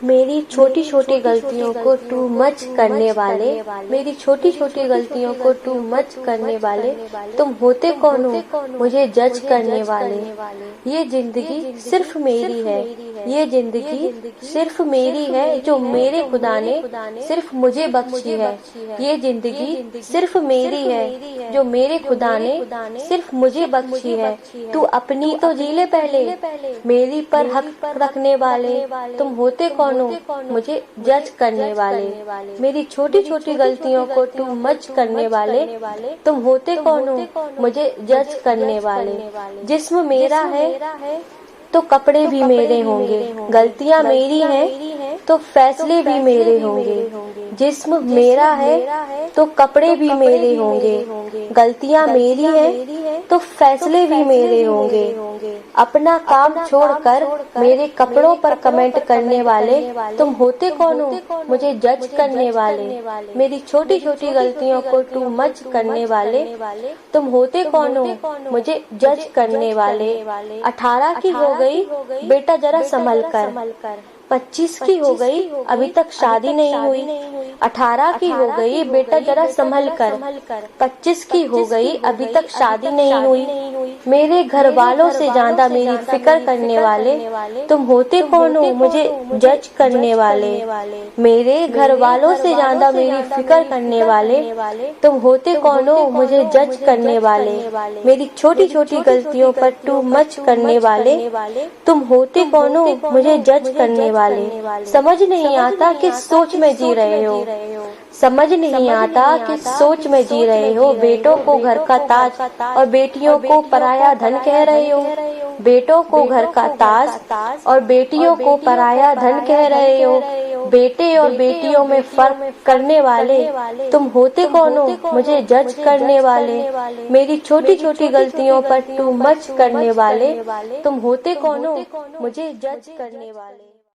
मेरी छोटी छोटी गलतियों को टू मच करने वाले, मेरी छोटी छोटी गलतियों को टू मच करने वाले, तुम होते कौन हो मुझे जज करने वाले। ये जिंदगी सिर्फ मेरी है, ये जिंदगी सिर्फ मेरी है, जो मेरे खुदा ने सिर्फ मुझे बख्शी है। ये जिंदगी सिर्फ मेरी है, जो मेरे खुदा ने सिर्फ मुझे बख्शी है। तू अपनी तो जी ले पहले, मेरी पर हक रखने वाले, तुम होते कौन हो मुझे जज करने वाले। मेरी छोटी छोटी गलतियों को टू मच करने वाले, तुम होते कौन हो मुझे जज करने वाले। जिस्म मेरा है तो कपड़े भी मेरे होंगे, गलतियां मेरी हैं तो फैसले भी मेरे होंगे। जिस्म मेरा है तो कपड़े भी मेरे होंगे, गलतियां मेरी हैं तो फैसले भी मेरे होंगे। अपना काम छोड़कर मेरे कपड़ों पर कमेंट करने वाले, तुम होते कौन हो मुझे जज करने वाले। मेरी छोटी छोटी गलतियों को टू मच करने वाले, तुम होते कौन हो मुझे जज करने वाले। 18 की हो गई बेटा जरा संभल कर, 25 की हो गई अभी तक शादी नहीं हुई। 18 की हो गई बेटा जरा संभल कर, 25 की हो गई अभी तक शादी नहीं हुई। मेरे घर वालों से ज्यादा मेरी फिक्र करने वाले, तुम होते कौन हो मुझे जज करने वाले। मेरे घर वालों से ज्यादा मेरी फिक्र करने वाले, तुम होते कौन हो मुझे जज करने वाले। मेरी छोटी छोटी गलतियों पर टू मच करने वाले, तुम होते कौन हो मुझे जज करने वाले। समझ नहीं आता कि सोच में जी रहे हो, समझ नहीं आता कि सोच में जी रहे हो। बेटों को घर का ताज और बेटियों को पराया धन कह रहे हो। बेटों को घर का ताज और बेटियों को पराया धन कह रहे हो। बेटे और बेटियों में फर्क करने वाले, तुम होते कौन हो मुझे जज करने वाले। मेरी छोटी छोटी गलतियों पर टू मच करने वाले, तुम होते कौन हो मुझे जज करने वाले।